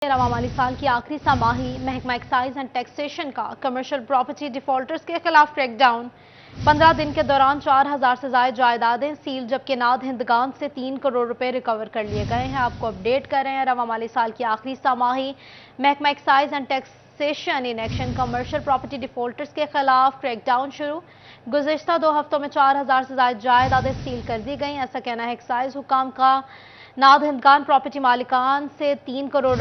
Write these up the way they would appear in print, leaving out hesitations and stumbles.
रवा माली साल की आखिरी समाही महकमा एक्साइज एंड टैक्सेशन का कमर्शियल प्रॉपर्टी डिफॉल्टर्स के खिलाफ क्रैकडाउन। 15 दिन के दौरान 4000 से ज्यादा जायदादें सील, जबकि नादहिंदगान से 3 करोड़ रुपए रिकवर कर लिए गए हैं। आपको अपडेट कर रहे हैं रवा माली साल की आखिरी समाही महकमा excise and taxation in action, commercial property defaulters के खिलाफ क्रैकडाउन शुरू। गुज़िश्ता 2 हफ्तों में 4000 से ज्यादा जायदादें सील कर दी गई, ऐसा कहना है एक्साइज हुकाम का। नादहिंदगान प्रॉपर्टी मालिकान से 3 करोड़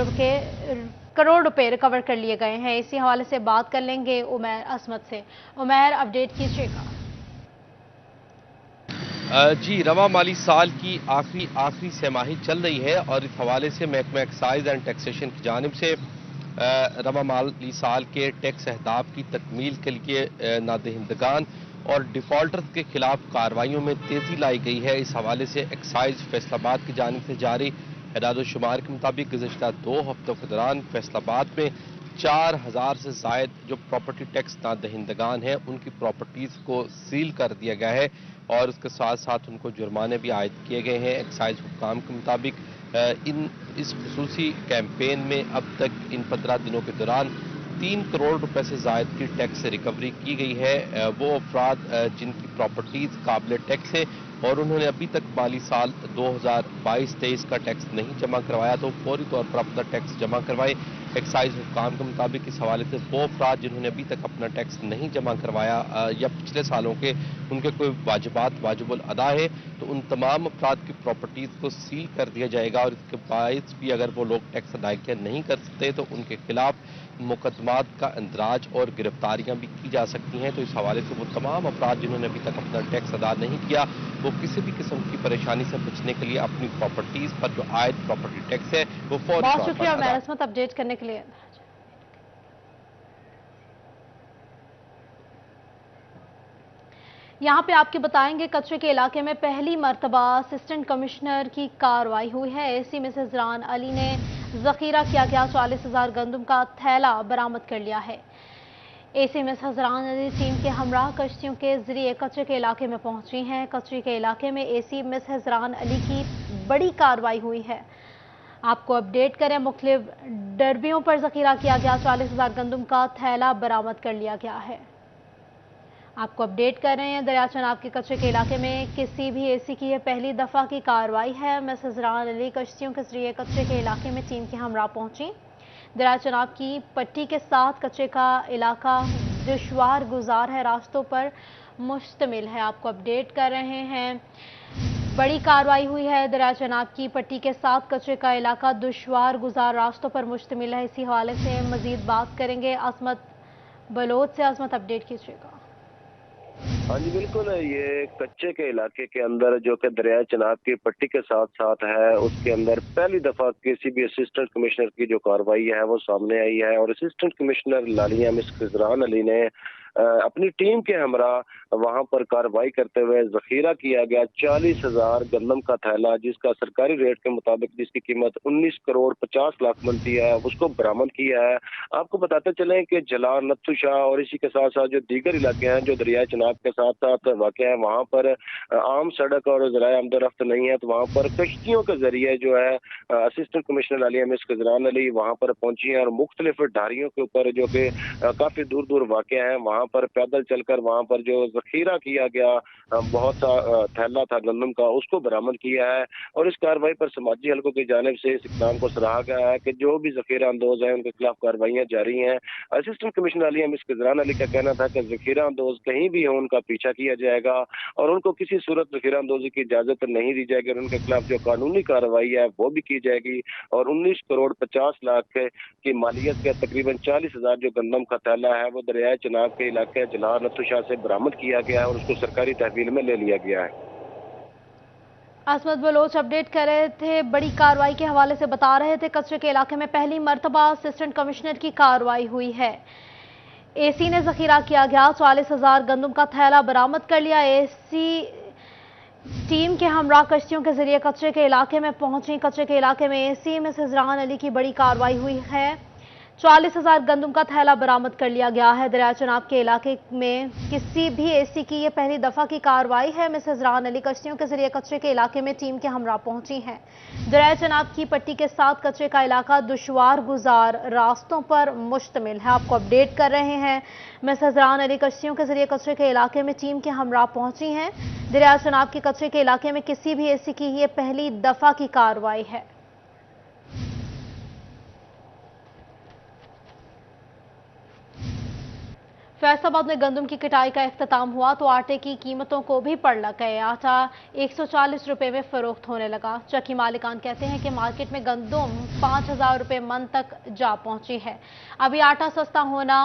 रुपए रिकवर कर लिए गए हैं। इसी हवाले से बात कर लेंगे उमैर असमत से। उमैर, अपडेट कीजिएगा। जी, रवा माली साल की आखिरी छमाही चल रही है और इस हवाले से महकमा एक्साइज एंड टैक्सेशन की जानिब से रवा माली साल के टैक्स अहदाफ की तकमील के लिए नादहिंदगान और डिफॉल्टर्स के खिलाफ कार्रवाइयों में तेजी लाई गई है। इस हवाले से एक्साइज फैसलाबाद की जानिब से जारी एदाद-ओ-शुमार के मुताबिक गुज़िश्ता 2 हफ्तों के दौरान फैसलाबाद में 4000 से जायद जो प्रॉपर्टी टैक्स नादहिंदगान है उनकी प्रॉपर्टीज को सील कर दिया गया है और उसके साथ साथ उनको जुर्माने भी आयद किए गए हैं। एक्साइज हुक्काम के मुताबिक इस खसूसी कैंपेन में अब तक इन 15 दिनों के दौरान 3 करोड़ रुपए से जायद की टैक्स रिकवरी की गई है। वो अफराद जिनकी प्रॉपर्टीज काबिल टैक्स है और उन्होंने अभी तक माली साल 2022-23 का टैक्स नहीं जमा करवाया तो फौरी तौर पर अपना टैक्स जमा करवाए। एक्साइज हुक्काम के मुताबिक इस हवाले से वो अफराद जिन्होंने अभी तक अपना टैक्स नहीं जमा करवाया या पिछले सालों के उनके कोई वाजिबुल अदा है तो उन तमाम अफराद की प्रॉपर्टीज को सील कर दिया जाएगा और इसके बायस भी अगर वो लोग टैक्स अदायगियां नहीं कर सकते तो उनके खिलाफ मुकदमात का इंदराज और गिरफ्तारियां भी की जा सकती हैं। तो इस हवाले से वो तमाम अफराद जिन्होंने अभी तक अपना टैक्स अदा नहीं किया वो किसी भी किस्म की परेशानी से बचने के लिए अपनी प्रॉपर्टीज पर जो आयद प्रॉपर्टी टैक्स है वो फौरी बहुत शुक्रिया उमैर असमत अपडेट करने के लिए। यहाँ पे आपके बताएंगे कचरे के इलाके में पहली मरतबा असिस्टेंट कमिश्नर की कार्रवाई हुई है। एसी मिसेस हजरान अली ने जखीरा किया गया 40,000 गंदम का थैला बरामद कर लिया है। एसी मिसेस हजरान अली टीम के हमराह कश्तियों के जरिए कचरे के इलाके में पहुंची हैं। कचरे के इलाके में एसी मिसेस हजरान अली की बड़ी कार्रवाई हुई है। आपको अपडेट करें, मुख्तलिफ डरबियों पर जखीरा किया गया 40,000 गंदम का थैला बरामद कर लिया गया है। आपको अपडेट कर रहे हैं दरिया चनाब के कचरे के इलाके में किसी भी एसी की यह पहली दफा की कार्रवाई है। मिसेस हजरान अली कश्तियों के जरिए कचरे के इलाके में टीम के हमरा पहुंची। दरिया चनाब की पट्टी के साथ कचरे का इलाका दुश्वार गुजार है, रास्तों पर मुश्तमिल है। आपको अपडेट कर रहे हैं, बड़ी कार्रवाई हुई है। दरिया चनाब की पट्टी के साथ कचरे का इलाका दुश्वार गुजार रास्तों पर मुश्तमिल है। इसी हवाले से मजीद बात करेंगे असमत बलोच से। असमत, अपडेट कीजिएगा। हाँ जी बिल्कुल, ये कच्चे के इलाके के अंदर जो कि दरिया चनाब की पट्टी के साथ साथ है उसके अंदर पहली दफा किसी भी असिस्टेंट कमिश्नर की जो कार्रवाई है वो सामने आई है और असिस्टेंट कमिश्नर लालिया मिस हजरान अली ने अपनी टीम के हमरा वहां पर कार्रवाई करते हुए जखीरा किया गया 40,000 गंदम का थैला, जिसका सरकारी रेट के मुताबिक जिसकी कीमत 19 करोड़ 50 लाख बनती है, उसको बरामद किया है। आपको बताते चलें कि जलान, नत्थू शाह और इसी के साथ साथ जो दीगर इलाके हैं जो दरिया चनाब के साथ साथ वाक़ हैं वहाँ पर आम सड़क और ज़राए आमदोरफ्त नहीं है, तो वहाँ पर कश्तियों के जरिए जो है असिस्टेंट कमिश्नर लालिया मिस हजरान अली वहाँ पर पहुंची हैं और मुख्तलिफ ढारियों के ऊपर जो कि काफ़ी दूर दूर वाक़ हैं वहाँ पर पैदल चलकर वहाँ पर जो जखीरा किया गया बहुत सा थैला था गंदम का, उसको बरामद किया है। और इस कार्रवाई पर समाजी हलकों की जानिब से इस इक़दाम को सराहा गया है कि जो भी जखीरा अंदोज है उनके खिलाफ कार्रवाइयाँ जारी हैं। असिस्टेंट कमिश्नर लालिया मिस हजरान अली का कहना था कि जखीरा अंदोज कहीं भी हो उनका पीछा किया जाएगा और उनको किसी सूरत जखीरा अंदोजी की इजाजत नहीं दी जाएगी और उनके खिलाफ जो कानूनी कार्रवाई है वो भी की जाएगी। और 19 करोड़ 50 लाख की मालियत के तकरीबन 40,000 जो गंदम का थैला है वो दरिया चनाब के इलाके जलार नत्थू शाह से बरामद किया गया है और उसको सरकारी तहवील में ले लिया गया है। असमत बलोच अपडेट कर रहे थे, बड़ी कार्रवाई के हवाले से बता रहे थे। कचरे के इलाके में पहली मरतबा असिस्टेंट कमिश्नर की कार्रवाई हुई है। एसी ने जखीरा किया गया 40,000 गंदम का थैला बरामद कर लिया। एसी टीम के हमरा कश्तियों के जरिए कचरे के इलाके में पहुंची। कचरे के इलाके में एसी मिसेस हजरान अली की बड़ी कार्रवाई हुई है। 40,000 गंदम का थैला बरामद कर लिया गया है। दरिया चनाब के इलाके में किसी भी एसी की ये पहली दफा की कार्रवाई है। मिसेज रान अली कश्तियों के जरिए कचरे के इलाके में टीम के हमरा पहुंची हैं। दरिया चनाब की पट्टी के साथ कचरे का इलाका दुश्वार गुजार रास्तों पर मुश्तमिल है। आपको अपडेट कर रहे हैं। मिसेज रान अली कश्तियों के जरिए कचरे के इलाके में टीम के हमरा पहुंची हैं। दरिया चनाब के कचरे के इलाके में किसी भी एसी की ये पहली दफा की कार्रवाई है। फैसलाबाद में गंदम की कटाई का इख्तिताम हुआ तो आटे की कीमतों को भी पड़ लग गए। आटा 140 रुपए में फरोख्त होने लगा। चक्की मालिकान कहते हैं कि मार्केट में गंदम 5,000 रुपए मन तक जा पहुंची है। अभी आटा सस्ता होना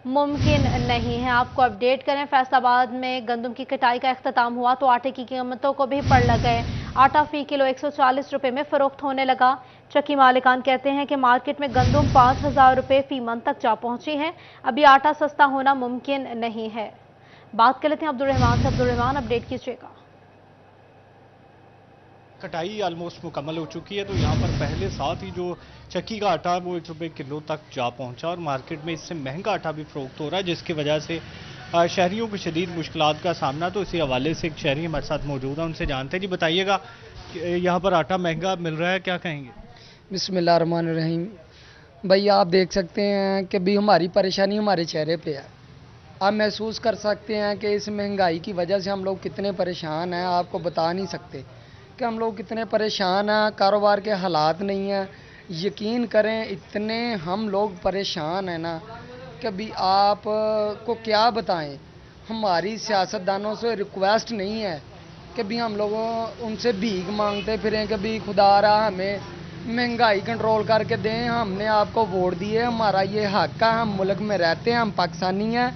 मुमकिन नहीं है। आपको अपडेट करें, फैसलाबाद में गंदम की कटाई का इख्तिताम हुआ तो आटे की कीमतों को भी पड़ लग गए। आटा फी किलो 140 रुपए में फरोख्त होने लगा। चक्की मालिकान कहते हैं कि मार्केट में गंदम 5,000 रुपए फी मन तक जा पहुंची है। अभी आटा सस्ता होना मुमकिन नहीं है। बात कर लेते हैं अब्दुल-रहमान से। अब्दुल-रहमान, अपडेट कीजिएगा। कटाई ऑलमोस्ट मुकम्मल हो चुकी है, तो यहाँ पर पहले साथ ही जो चक्की का आटा वो 1 रुपये किलो तक जा पहुंचा और मार्केट में इससे महंगा आटा भी फरोख्त हो रहा है, जिसकी वजह से शहरियों को शदीद मुश्किलात का सामना। तो इसी हवाले से एक शहरी हमारे साथ मौजूद है, उनसे जानते हैं। जी बताइएगा, यहाँ पर आटा महंगा मिल रहा है, क्या कहेंगे? बिस्मिल्लाहिर्रहमानिर्रहीम। भाई आप देख सकते हैं कि भी हमारी परेशानी हमारे चेहरे पे है। आप महसूस कर सकते हैं कि इस महंगाई की वजह से हम लोग कितने परेशान हैं। आपको बता नहीं सकते कि हम लोग कितने परेशान हैं। कारोबार के हालात नहीं हैं। यकीन करें, इतने हम लोग परेशान हैं ना कि भी आप को क्या बताएं। हमारी सियासतदानों से रिक्वेस्ट नहीं है कि भी हम लोगों उनसे भीख मांगते फिरें कि भी खुदा रहा हमें महंगाई कंट्रोल करके दें। हमने आपको वोट दिए, हमारा ये हक है, हम मुल्क में रहते हैं, हम पाकिस्तानी हैं।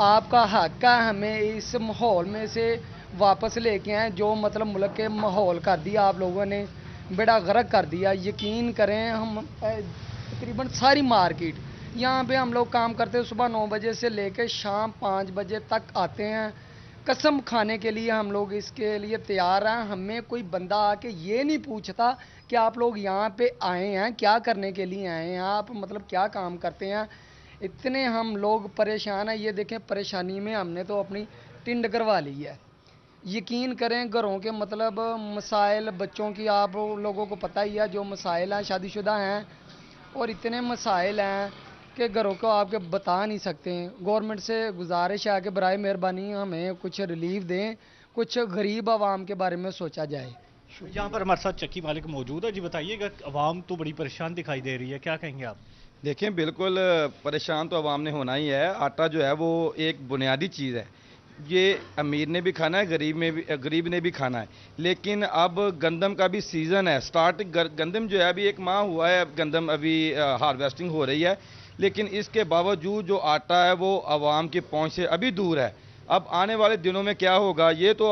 आपका हक है हमें इस माहौल में से वापस लेके आए। जो मतलब मुल्क के माहौल कर दिया आप लोगों ने, बेड़ा गर्क कर दिया। यकीन करें, हम तकरीबन सारी मार्केट यहाँ पे हम लोग काम करते हैं। सुबह 9 बजे से लेकर शाम 5 बजे तक आते हैं। कसम खाने के लिए हम लोग इसके लिए तैयार हैं। हमें कोई बंदा आके ये नहीं पूछता कि आप लोग यहाँ पे आए हैं, क्या करने के लिए आए हैं, आप मतलब क्या काम करते हैं। इतने हम लोग परेशान हैं। ये देखें, परेशानी में हमने तो अपनी टिंड करवा ली है। यकीन करें, घरों के मतलब मसाइल, बच्चों की आप लोगों को पता ही है जो मसाइल हैं, शादीशुदा हैं और इतने मसाइल हैं कि घरों को आपके बता नहीं सकते हैं। गवर्नमेंट से गुजारिश है कि बराए मेहरबानी हमें कुछ रिलीफ दें, कुछ गरीब आवाम के बारे में सोचा जाए। यहाँ पर हमारे साथ चक्की मालिक मौजूद है। जी बताइएगा, आवाम तो बड़ी परेशान दिखाई दे रही है, क्या कहेंगे आप? देखें, बिल्कुल परेशान तो आवाम ने होना ही है। आटा जो है वो एक बुनियादी चीज़ है। ये अमीर ने भी खाना है, गरीब ने भी खाना है। लेकिन अब गंदम का भी सीज़न है। गंदम जो है अभी 1 माह हुआ है, गंदम अभी हार्वेस्टिंग हो रही है, लेकिन इसके बावजूद जो आटा है वो आवाम की पहुंच से अभी दूर है। अब आने वाले दिनों में क्या होगा, ये तो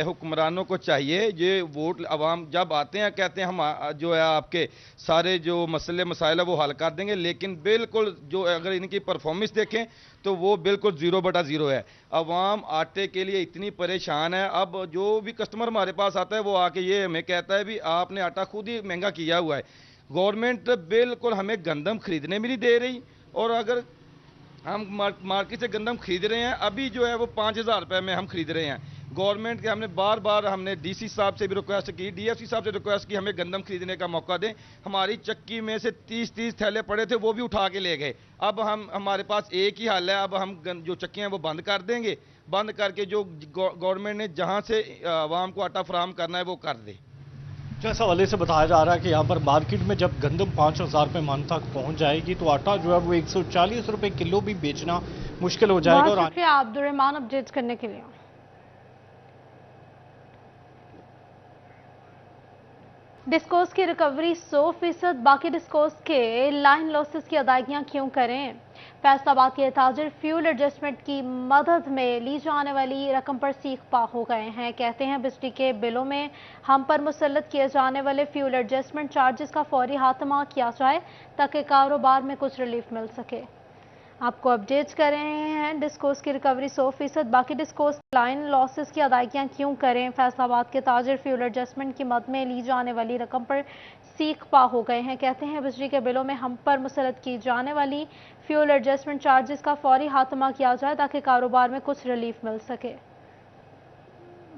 हुक्मरानों को चाहिए। ये वोट आवाम जब आते हैं कहते हैं हम जो है आपके सारे जो मसले मसाइल है वो हल कर देंगे, लेकिन बिल्कुल जो अगर इनकी परफॉर्मेंस देखें तो वो बिल्कुल 0/0 है। आवाम आटे के लिए इतनी परेशान है। अब जो भी कस्टमर हमारे पास आता है वो आके ये हमें कहता है भी आपने आटा खुद ही महंगा किया हुआ है। गवर्नमेंट बिल्कुल हमें गंदम खरीदने भी नहीं दे रही, और अगर हम मार्केट से गंदम खरीद रहे हैं अभी जो है वो 5,000 रुपये में हम खरीद रहे हैं। गवर्नमेंट के हमने बार हमने डीसी साहब से भी रिक्वेस्ट की, डीएफसी साहब से रिक्वेस्ट की, हमें गंदम खरीदने का मौका दें। हमारी चक्की में से 30 थैले पड़े थे, वो भी उठा के ले गए। अब हमारे पास एक ही हल है, अब हम जो चक्कियाँ हैं वो बंद कर देंगे। बंद करके जो गवर्नमेंट ने जहाँ से आवाम को आटा फराहम करना है वो कर दे। जैसा हवाले से बताया जा रहा है कि यहाँ पर मार्केट में जब गंदम 5,000 रुपये मन तक पहुँच जाएगी तो आटा जो है वो 140 रुपये किलो भी बेचना मुश्किल हो जाएगा। बहुत शुक्रिया अब्दुल-रहमान अपडेट्स करने के लिए। डिस्कोस की रिकवरी 100%, बाकी डिस्कोस के लाइन लॉसेस की अदायगियां क्यों करें? फैसलाबाद के ताजिर फ्यूल एडजस्टमेंट की मदद में ली जाने वाली रकम पर सीख पा हो गए हैं। कहते हैं बिजली के बिलों में हम पर मुसल्लत किए जाने वाले फ्यूल एडजस्टमेंट चार्जेस का फौरी खात्मा किया जाए ताकि कारोबार में कुछ रिलीफ मिल सके। आपको अपडेट कर रहे हैं। डिस्कोर्स की रिकवरी 100%, बाकी डिस्कोर्स लाइन लॉसेस की अदायगियां क्यों करें। फैसलाबाद के ताजिर फ्यूल एडजस्टमेंट की मद में ली जाने वाली रकम पर सीख पा हो गए हैं। कहते हैं बिजली के बिलों में हम पर मुसलत की जाने वाली फ्यूल एडजस्टमेंट चार्जेस का फौरी खात्मा किया जाए ताकि कारोबार में कुछ रिलीफ मिल सके।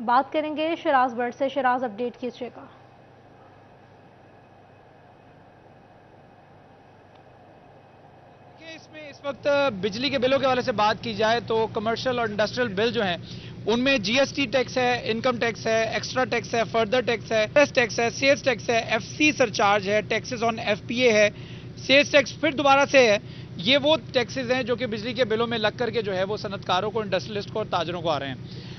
बात करेंगे शराज बर्ड से। शराज, अपडेट कीजिएगा। इसमें इस वक्त बिजली के बिलों के हवाले से बात की जाए तो कमर्शियल और इंडस्ट्रियल बिल जो हैं उनमें जीएसटी टैक्स है, इनकम टैक्स है, एक्स्ट्रा टैक्स है, फर्दर टैक्स है, टैक्स है, सेल्स टैक्स है, एफसी सरचार्ज है, टैक्सेस ऑन एफपीए है, सेल्स टैक्स फिर दोबारा से है। ये वो टैक्सेस हैं जो कि बिजली के बिलों में लग करके जो है वो सनतकारों को, इंडस्ट्रियलिस्ट को और ताजरों को आ रहे हैं,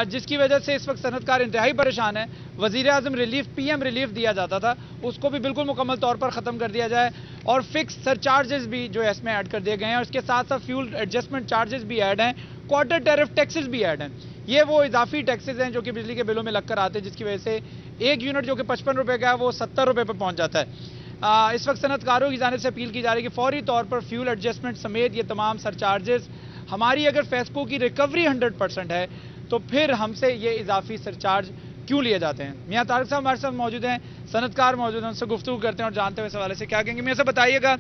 जिसकी वजह से इस वक्त सनतकार इंतहाई परेशान है। वजीर आजम रिलीफ, पीएम रिलीफ दिया जाता था, उसको भी बिल्कुल मुकम्मल तौर पर ख़त्म कर दिया जाए और फिक्स सरचार्जेस भी जो है इसमें ऐड कर दिए गए हैं और इसके साथ साथ फ्यूल एडजस्टमेंट चार्जेस भी ऐड हैं, क्वार्टर टैरिफ टैक्सेस भी ऐड हैं। ये वो इजाफी टैक्सेस हैं जो कि बिजली के बिलों में लगकर आते हैं, जिसकी वजह से एक यूनिट जो कि 55 रुपये का है वो 70 रुपये पर पहुंच जाता है। इस वक्त सनतकारों की जानिब से अपील की जा रही है कि फौरी तौर पर फ्यूल एडजस्टमेंट समेत ये तमाम सरचार्जेस, हमारी अगर फेस्को की रिकवरी 100% है तो फिर हमसे ये इजाफी सरचार्ज क्यों लिए जाते हैं। मियां तारिक साहब हमारे साथ मौजूद हैं, सनतकार मौजूद हैं, उनसे गुफ्तगू करते हैं और जानते हैं इस हवाले से क्या कहेंगे। मियां साहब बताइएगा,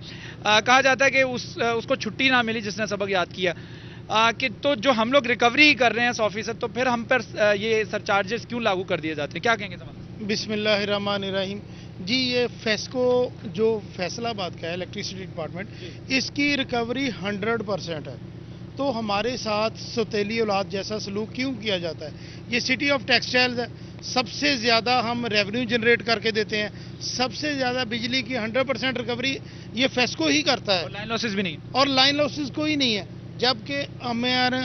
कहा जाता है कि उसको छुट्टी ना मिली जिसने सबक याद किया, कि तो जो हम लोग रिकवरी कर रहे हैं 100%, तो फिर हम पर ये सरचार्जेस क्यों लागू कर दिए जाते हैं, क्या कहेंगे सवाल? बिस्मिल्लाहिर्रहमानिर्रहीम जी, ये फेस्को जो फैसलाबाद का है इलेक्ट्रिसिटी डिपार्टमेंट, इसकी रिकवरी 100% है। तो हमारे साथ सौतेली औलाद जैसा सलूक क्यों किया जाता है? ये सिटी ऑफ टेक्सटाइल्स है, सबसे ज़्यादा हम रेवेन्यू जनरेट करके देते हैं, सबसे ज़्यादा बिजली की 100% रिकवरी ये फेस्को ही करता है। और लाइन लॉसेस भी नहीं, और लाइन लॉसेस कोई नहीं है, जबकि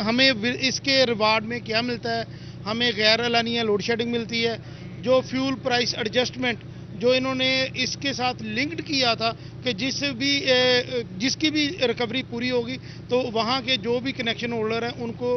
हमें इसके रिवार्ड में क्या मिलता है? हमें गैर एलानिया लोड शेडिंग मिलती है। जो फ्यूल प्राइस एडजस्टमेंट जो इन्होंने इसके साथ लिंक्ड किया था कि जिसकी भी रिकवरी पूरी होगी तो वहाँ के जो भी कनेक्शन होल्डर हैं उनको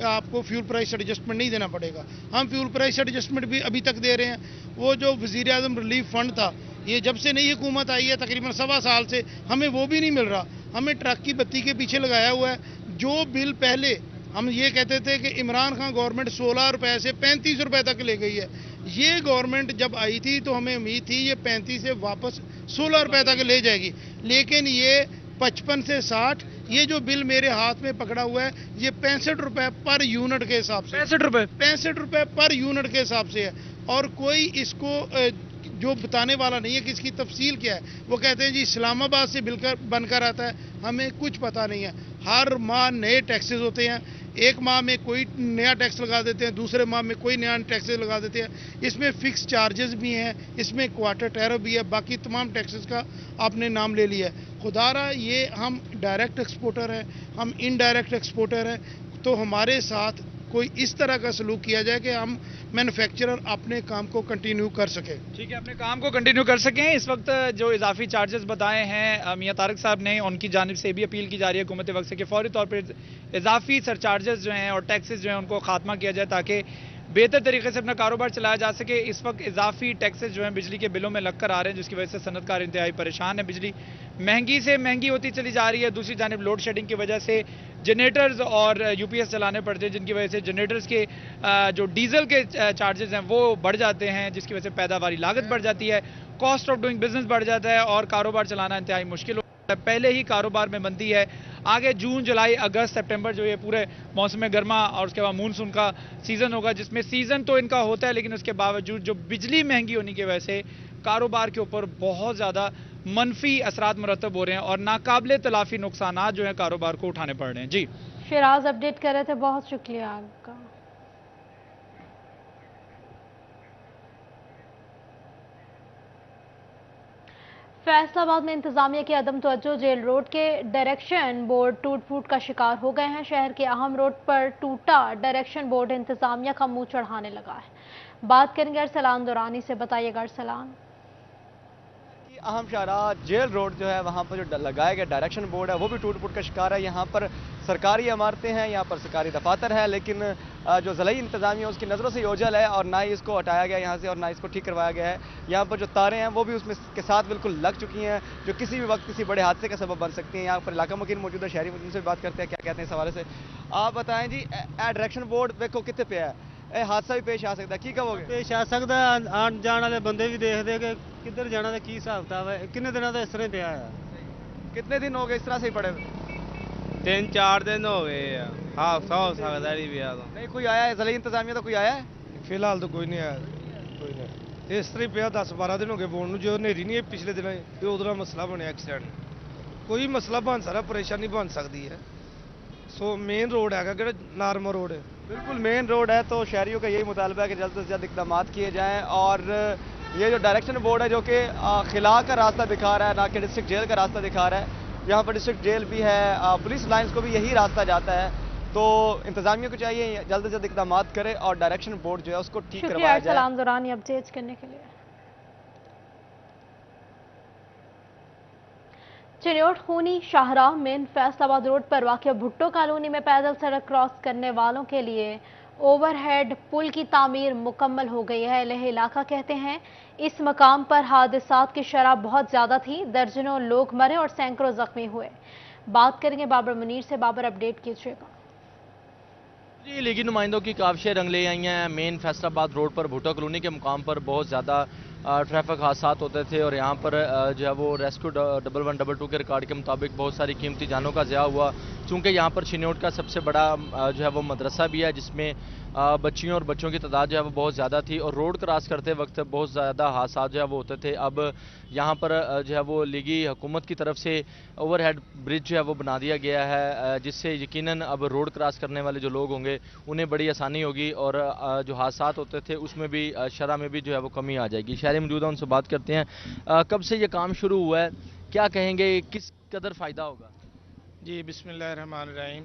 आपको फ्यूल प्राइस एडजस्टमेंट नहीं देना पड़ेगा। हम फ्यूल प्राइस एडजस्टमेंट भी अभी तक दे रहे हैं। वो जो वज़ीर आज़म रिलीफ फंड था, ये जब से नई हुकूमत आई है तकरीबन 1.25 साल से हमें वो भी नहीं मिल रहा। हमें ट्रक की बत्ती के पीछे लगाया हुआ है। जो बिल पहले हम ये कहते थे कि इमरान खान गवर्नमेंट 16 रुपए से 35 रुपए तक ले गई है, ये गवर्नमेंट जब आई थी तो हमें उम्मीद थी ये 35 से वापस 16 रुपए तक ले जाएगी, लेकिन ये 55 से 60, ये जो बिल मेरे हाथ में पकड़ा हुआ है ये 65 रुपए पर यूनिट के हिसाब से, 65 रुपए पर यूनिट के हिसाब से है। और कोई इसको जो बताने वाला नहीं है कि इसकी तफसील क्या है। वो कहते हैं जी इस्लामाबाद से बिल बनकर आता है, हमें कुछ पता नहीं है। हर माह नए टैक्सेस होते हैं, एक माह में कोई नया टैक्स लगा देते हैं, दूसरे माह में कोई नया टैक्सेस लगा देते हैं। इसमें फिक्स चार्जेस भी हैं, इसमें क्वार्टर टैरिफ भी है, बाकी तमाम टैक्सेस का आपने नाम ले लिया है। खुदारा ये हम डायरेक्ट एक्सपोर्टर हैं, हम इनडायरेक्ट एक्सपोर्टर हैं, तो हमारे साथ कोई इस तरह का सलूक किया जाए कि हम मैन्युफैक्चरर अपने काम को कंटिन्यू कर सके। ठीक है, अपने काम को कंटिन्यू कर सकें। इस वक्त जो इजाफी चार्जेस बताए हैं मियां तारिक साहब ने, उनकी जानिब से भी अपील की जा रही है हुकूमत वक्त से कि फौरी तौर पर इजाफी सरचार्जेस जो हैं और टैक्सेस जो हैं उनको खात्मा किया जाए ताकि बेहतर तरीके से अपना कारोबार चलाया जा सके। इस वक्त इजाफी टैक्सेस जो हैं बिजली के बिलों में लगकर आ रहे हैं, जिसकी वजह से सनतकार इंतहाई परेशान है। बिजली महंगी से महंगी होती चली जा रही है। दूसरी जानिब लोड शेडिंग की वजह से जनरेटर्स और यूपीएस चलाने पड़ते हैं, जिनकी वजह से जनरेटर्स के जो डीजल के चार्जेस हैं वो बढ़ जाते हैं, जिसकी वजह से पैदावारी लागत बढ़ जाती है, कॉस्ट ऑफ डूइंग बिजनेस बढ़ जाता है और कारोबार चलाना इंतहाई मुश्किल होता है। पहले ही कारोबार में मंदी है, आगे जून, जुलाई, अगस्त, सितंबर जो ये पूरे मौसम गर्मा और उसके बाद मानसून का सीज़न होगा, जिसमें सीज़न तो इनका होता है लेकिन उसके बावजूद जो बिजली महंगी होने की वजह से कारोबार के ऊपर बहुत ज़्यादा मनफी असरात मुरतब हो रहे हैं और नाकाबिले तलाफी नुकसानात जो है कारोबार को उठाने पड़ रहे हैं। जी शिराज अपडेट कर रहे थे, बहुत शुक्रिया आपका। फैसलाबाद में इंतजामिया की अदम तवज्जो, जेल रोड के डायरेक्शन बोर्ड टूट फूट का शिकार हो गए हैं। शहर के अहम रोड पर टूटा डायरेक्शन बोर्ड इंतजामिया का मुंह चढ़ाने लगा है। बात करेंगे अरसलान दुरानी से, बताइएगा अरसलान। اہم شاہراہ جیل روڈ جو ہے وہاں پر جو لگایا گیا ڈائریکشن بورڈ ہے وہ بھی ٹوٹ پھوٹ کا شکار ہے. یہاں پر سرکاری عمارتیں ہیں, یہاں پر سرکاری دفاتر ہے, لیکن جو ضلعی انتظامیہ اس کی نظروں سے اوجھل ہے اور نہ ہی اس کو ہٹایا گیا یہاں سے اور نہ اس کو ٹھیک کروایا گیا ہے. یہاں پر جو تاریں ہیں وہ بھی اس میں کے ساتھ بالکل لگ چکی ہیں جو کسی بھی وقت کسی بڑے حادثے کا سبب بن سکتی ہیں. یہاں پر علاقہ مکین موجود ہے, شہری ان سے بھی بات کرتے ہیں کیا کہتے ہیں اس حوالے سے. آپ بتائیں جی, ڈائریکشن بورڈ دیکھو کتنے پہ ہے, حادثہ بھی پیش آ سکتا ہے, کی کہو گے؟ پیش آ سکتا ہے, آن جان والے بندے بھی دیکھتے کہ کدھر جانا ہے, کی حساب کتاب ہے. کتنے دنوں کا اس طرح پیا ہے؟ کتنے دن ہو گئے اس طرح سے ہی پڑے ہوئے؟ 3-4 دن ہو گئے. حادثہ ہو سکتا ہے بھی. نہیں کوئی آیا ہے ضلعی انتظامیہ تو کوئی آیا ہے؟ فی الحال تو کوئی نہیں آیا, کوئی نہیں. اس طرح ہی پیا 10-12 دن ہو گئے بون جو نیری نہیں ہے پچھلے دنوں یہ ادھر مسئلہ بنیا ایکسیڈنٹ. کوئی مسئلہ بن سکتا, پریشانی بن سکتی ہے. سو مین روڈ ہے کہ نارمل روڈ ہے, بالکل مین روڈ ہے. تو شہریوں کا یہی مطالبہ ہے کہ جلد سے جلد اقدامات کیے جائیں. اور یہ جو ڈائریکشن بورڈ ہے جو کہ خلا کا راستہ دکھا رہا ہے نہ کہ ڈسٹرکٹ جیل کا راستہ دکھا رہا ہے, یہاں پر ڈسٹرکٹ جیل بھی ہے, پولیس لائنز کو بھی یہی راستہ جاتا ہے. تو انتظامیہ کو چاہیے جلد سے جلد اقدامات کرے اور ڈائریکشن بورڈ جو ہے اس کو ٹھیک کروایا جائے. سلام دورانی اپڈیٹ کرنے کے لیے. چنیوٹ خونی شاہراہ مین فیصل آباد روڈ پر واقع بھٹو کالونی میں پیدل سڑک کراس کرنے والوں کے لیے اوور ہیڈ پل کی تعمیر مکمل ہو گئی ہے. لہ علاقہ کہتے ہیں اس مقام پر حادثات کی شرح بہت زیادہ تھی, درجنوں لوگ مرے اور سینکڑوں زخمی ہوئے. بات کریں گے بابر منیر سے. بابر اپڈیٹ کیجیے گا. جی, لیگی نمائندوں کی کاوشیں رنگ لے آئی ہیں. مین فیصل آباد روڈ پر بھٹو کالونی کے مقام پر بہت زیادہ ٹریفک حادثات ہوتے تھے اور یہاں پر جو ہے وہ ریسکیو 1122 کے ریکارڈ کے مطابق بہت ساری قیمتی جانوں کا ضیاع ہوا. چونکہ یہاں پر چنیوٹ کا سب سے بڑا جو ہے وہ مدرسہ بھی ہے جس میں بچیوں اور بچوں کی تعداد جو ہے وہ بہت زیادہ تھی اور روڈ کراس کرتے وقت بہت زیادہ حادثات جو ہے وہ ہوتے تھے. اب یہاں پر جو ہے وہ لیگی حکومت کی طرف سے اوور ہیڈ برج جو ہے وہ بنا دیا گیا ہے جس سے یقیناً اب روڈ کراس کرنے والے جو لوگ ہوں گے انہیں بڑی آسانی ہوگی اور جو حادثات ہوتے تھے اس میں بھی شرح میں بھی جو ہے وہ کمی آ جائے گی. شہری موجود ہیں, ان سے بات کرتے ہیں. کب سے یہ کام شروع ہوا ہے, کیا کہیں گے, کس قدر فائدہ ہوگا؟ جی بسم اللہ الرحمن الرحیم.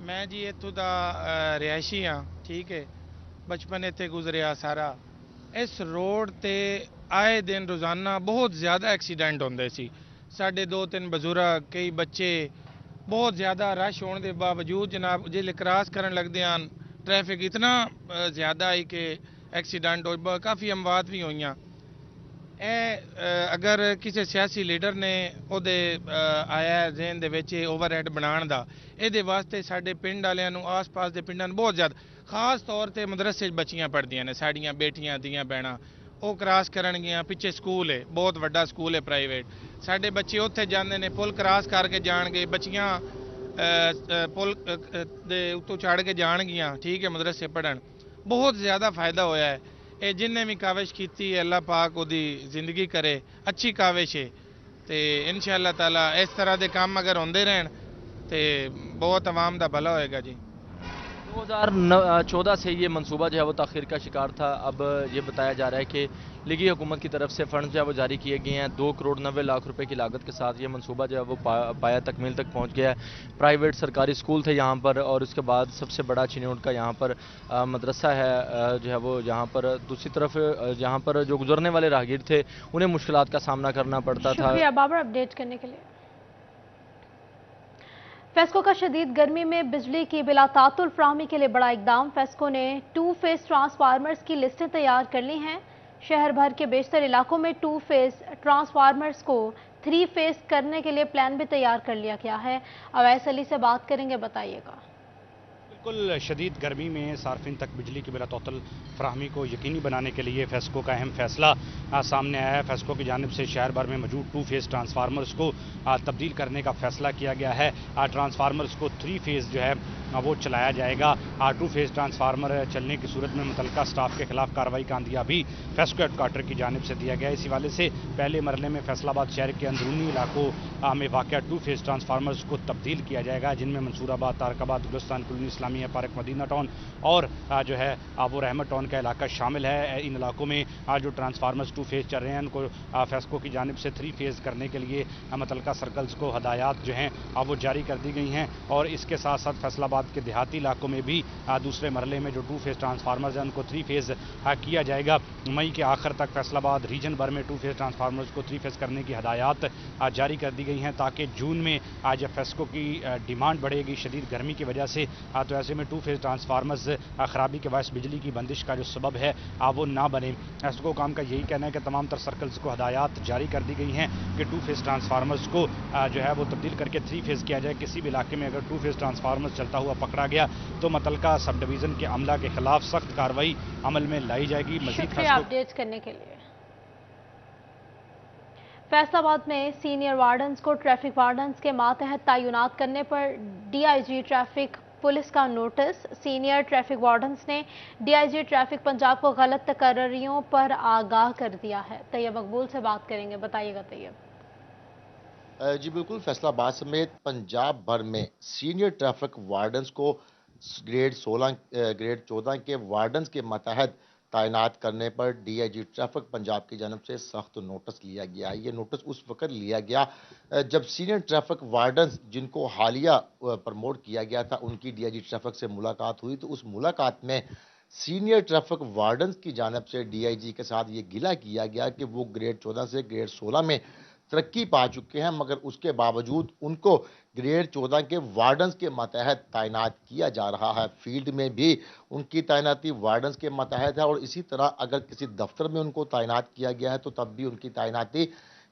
میں جی اتوں دا رہائشی ہاں, ٹھیک ہے. بچپن اتنے گزریا سارا. اس روڈ تے آئے دن روزانہ بہت زیادہ ایکسیڈنٹ ہوندے سی. ساڈے 2-3 بزرگ, کئی بچے, بہت زیادہ رش ہونے کے باوجود جناب جی کراس کرن لگتے ہیں ٹریفک اتنا زیادہ ہے کہ ایکسیڈنٹ ہوئی, کافی اموات بھی ہوئی. اگر کسی سیاسی لیڈر نے وہ آیا ذہن دے وچ اوور ہیڈ بنان دا, یہ واسطے ساڈے پنڈ والوں آس پاس دے پنڈاں بہت زیادہ, خاص طور تے مدرسے بچیاں پڑھدیاں نے, ساڈیاں بیٹیاں دیاں بہناں وہ کراس کرن گیاں. پیچھے سکول ہے, بہت وڈا سکول ہے پرائیویٹ, ساڈے بچے اتنے جاندے نے, پل کراس کر کے جان گے, بچیاں پل دے اتوں چڑھ کے جان گیاں, ٹھیک ہے, مدرسے پڑھن. بہت زیادہ فائدہ ہویا ہے. یہ جن نے بھی کاوش کی ہے اللہ پاک وہ زندگی کرے, اچھی کاوش ہے. تو انشاءاللہ تعالی اس طرح دے کام اگر ہوندے رہن تو بہت عوام دا بھلا ہوئے گا. جی 2014 سے یہ منصوبہ جو ہے وہ تاخیر کا شکار تھا. اب یہ بتایا جا رہا ہے کہ لیگی حکومت کی طرف سے فنڈ جو ہے وہ جاری کیے گئے ہیں. 2.90 کروڑ کی لاگت کے ساتھ یہ منصوبہ جو ہے وہ پایا تکمیل تک پہنچ گیا ہے. پرائیویٹ سرکاری سکول تھے یہاں پر اور اس کے بعد سب سے بڑا چنیوٹ کا یہاں پر مدرسہ ہے جو ہے وہ جہاں پر دوسری طرف جہاں پر جو گزرنے والے راہگیر تھے انہیں مشکلات کا سامنا کرنا پڑتا تھا. شکریہ بابر اپڈیٹ کرنے کے لیے. فیسکو کا شدید گرمی میں بجلی کی بلا تعطل فراہمی کے لیے بڑا اقدام. فیسکو نے 2 فیز ٹرانسفارمرز کی لسٹیں تیار کر لی ہیں. شہر بھر کے بیشتر علاقوں میں 2 فیز ٹرانسفارمرز کو 3 فیز کرنے کے لیے پلان بھی تیار کر لیا گیا ہے. اویس علی سے بات کریں گے, بتائیے گا. بالکل شدید گرمی میں صارفین تک بجلی کی بلا تعطل فراہمی کو یقینی بنانے کے لیے فیسکو کا اہم فیصلہ سامنے آیا ہے. فیسکو کی جانب سے شہر بھر میں موجود 2 فیز ٹرانسفارمرز کو تبدیل کرنے کا فیصلہ کیا گیا ہے. ٹرانسفارمرز کو 3 فیز جو ہے وہ چلایا جائے گا. 2 فیز ٹرانسفارمر چلنے کی صورت میں متعلقہ سٹاف کے خلاف کارروائی کا عندیہ بھی فیسکو ہیڈ کوارٹر کی جانب سے دیا گیا ہے. اسی حوالے سے پہلے مرحلے میں فیصل آباد شہر کے اندرونی علاقوں میں واقع 2 فیز ٹرانسفارمرز کو تبدیل کیا جائے گا, جن میں منصور آباد, تارک آباد, گلستان کالونی, اسلامی जामिया पार्क मदीना टाउन और जो है आबू रहमत टाउन का इलाका शामिल है। इन इलाकों में जो ट्रांसफार्मर्स 2 फेज़ चल रहे हैं उनको फेस्को की जानिब से 3 फेज़ करने के लिए मुतल्लिका सर्कल्स को हदायत जो हैं वो जारी कर दी गई हैं। और इसके साथ साथ फैसलाबाद के देहाती इलाकों में भी दूसरे मरहले में जो 2 फेज़ ट्रांसफार्मर्स हैं उनको 3 फेज़ किया जाएगा। मई के आखिर तक फैसलाबाद रीजन भर में 2 फेज़ ट्रांसफार्मर्स को 3 फेज़ करने की हदायत जारी कर दी गई हैं, ताकि जून में जब फेस्को की डिमांड बढ़ेगी शदीद गर्मी की वजह से, तो ऐसे में 2 फेज़ ट्रांसफार्मर्स खराबी के बायस बिजली की बंदिश का जो सबब है वो ना बने। फेस्को काम का यही कहना है कि तमाम तर सर्कल्स को हदायत जारी कर दी गई हैं कि 2 फेज़ ट्रांसफार्मर्स को जो है वो तब्दील करके 3 फेज़ किया जाए। किसी भी इलाके में अगर 2 फेज़ ट्रांसफार्मर्स चलता हुआ पकड़ा गया तो मुतल्लिका सब डिवीज़न के अमला के खिलाफ सख्त कार्रवाई अमल में लाई जाएगी। मज़ीद अपडेट करने के लिए। फैसलाबाद में सीनियर वार्डन्स को ट्रैफिक वार्डन्स के मातहत तैनात करने पर डीआईजी ट्रैफिक पुलिस का नोटिस। सीनियर ट्रैफिक वार्डन्स ने डीआईजी ट्रैफिक पंजाब को गलत तकर्रियों पर आगाह कर दिया है। तैयब मकबूल से बात करेंगे, बताइएगा तैयब। जी बिल्कुल, फैसलाबाद समेत पंजाब भर में सीनियर ट्रैफिक वार्डन्स को ग्रेड 14 के वार्डन्स के मतहत तैनात करने पर डीआईजी ट्रैफिक पंजाब की जानब से सख्त नोटिस लिया गया है। ये नोटिस उस वक्त लिया गया जब सीनियर ट्रैफिक वार्डन्स जिनको हालिया प्रमोट किया गया था उनकी डीआईजी ट्रैफिक से मुलाकात हुई। तो उस मुलाकात में सीनियर ट्रैफिक वार्डन्स की जानब से डीआईजी के साथ ये गिला किया गया कि वो ग्रेड 14 से ग्रेड 16 में तरक्की पा चुके हैं, मगर उसके बावजूद उनको ग्रेड 14 के वार्डन्स के मतहत तैनात किया जा रहा है। फील्ड में भी उनकी तैनाती वार्डन्स के मतहत है और इसी तरह अगर किसी दफ्तर में उनको तैनात किया गया है तो तब भी उनकी तैनाती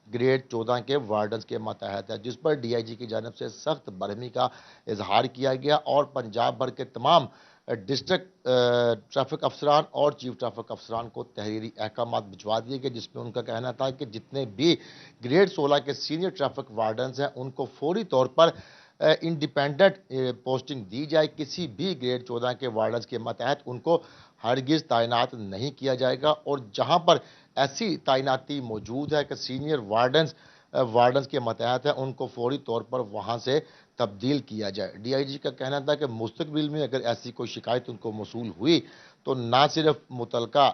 ग्रेड 14 के वार्डन्स के मतहत है, जिस पर डीआईजी की जानब से सख्त बरहमी का इजहार किया गया और पंजाब भर के तमाम डिस्ट्रिक्ट ट्रैफिक अफसरान और चीफ ट्रैफिक अफसरान को तहरीरी अहकामात भिजवा दिए गए, जिसमें उनका कहना था कि जितने भी ग्रेड 16 के सीनियर ट्रैफिक वार्डन्स हैं उनको फौरी तौर पर इंडिपेंडेंट पोस्टिंग दी जाए। किसी भी ग्रेड 14 के वार्डन्स के मतहत उनको हरगिज़ तैनात नहीं किया जाएगा और जहां पर ऐसी तैनाती मौजूद है कि सीनियर वार्डन्स के मतहत है उनको फौरी तौर पर वहां से तब्दील किया जाए। डीआईजी का कहना था कि मुस्तकबिल में अगर ऐसी कोई शिकायत उनको मौसूल हुई तो ना सिर्फ मुतलका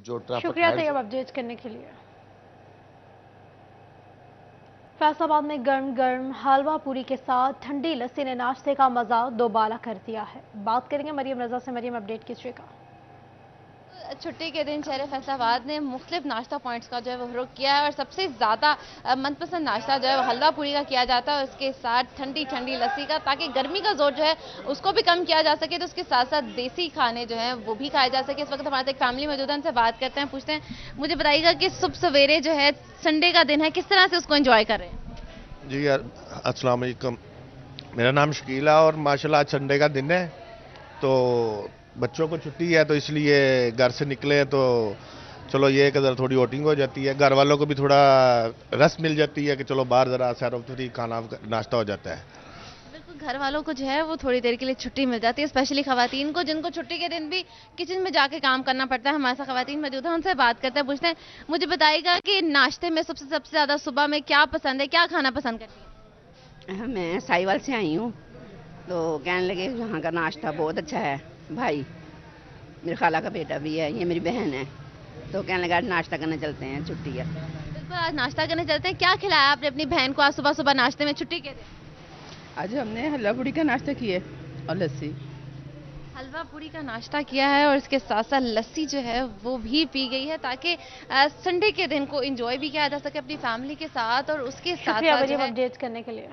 जो ट्रैफिक। शुक्रिया तैयब अपडेट करने के लिए। फैसलाबाद में गर्म गर्म हलवा पूरी के साथ ठंडी लस्सी ने नाश्ते का मजा दोबारा कर दिया है। बात करेंगे मरियम रजा से। मरियम, अपडेट कीजिएगा। छुट्टी के दिन शहर फैसलाबाद ने मुख्तलिफ नाश्ता पॉइंट्स का जो है वो रुख किया है और सबसे ज़्यादा मनपसंद नाश्ता जो है वो हलवा पूरी का किया जाता है और उसके साथ ठंडी ठंडी लस्सी का, ताकि गर्मी का जोर जो है उसको भी कम किया जा सके। तो उसके साथ साथ देसी खाने जो हैं वो भी खाए जा सके। इस वक्त हमारे एक फैमिली मौजूद है, उनसे बात करते हैं, पूछते हैं। मुझे बताइएगा कि सुबह सवेरे जो है संडे का दिन है, किस तरह से उसको एंजॉय कर रहे हैं? जी यार, अस्सलाम वालेकुम। मेरा नाम शकील है और माशाल्लाह आज संडे का दिन है तो बच्चों को छुट्टी है तो इसलिए घर से निकले तो चलो ये कि थोड़ी आउटिंग हो जाती है, घर वालों को भी थोड़ा रस मिल जाती है कि चलो बाहर ज़रा सैर व तफरीह खाना नाश्ता हो जाता है। बिल्कुल, घर वालों को जो है वो थोड़ी देर के लिए छुट्टी मिल जाती है, स्पेशली खवातीन को जिनको छुट्टी के दिन भी किचन में जाके काम करना पड़ता है। हमारे साथ खवातीन मौजूद है, उनसे बात करते हैं, पूछते हैं। मुझे बताइएगा कि नाश्ते में सबसे ज़्यादा सुबह में क्या पसंद है, क्या खाना पसंद करती है? मैं साहिवाल से आई हूँ तो कहने लगे यहाँ का नाश्ता बहुत अच्छा है। भाई मेरे खाला का बेटा भी है, ये मेरी बहन है, तो कहने लगा नाश्ता करने चलते हैं, छुट्टी है। बिल्कुल, आज नाश्ता करने चलते हैं। क्या खिलाया आपने अपनी बहन को आज सुबह सुबह नाश्ते में छुट्टी के दिन? आज हमने हलवा पूरी का नाश्ता किया और लस्सी। हलवा पूरी का नाश्ता किया है और इसके साथ साथ लस्सी जो है वो भी पी गई है, ताकि संडे के दिन को एंजॉय भी किया जा सके अपनी फैमिली के साथ और उसके साथ अपडेट करने के लिए।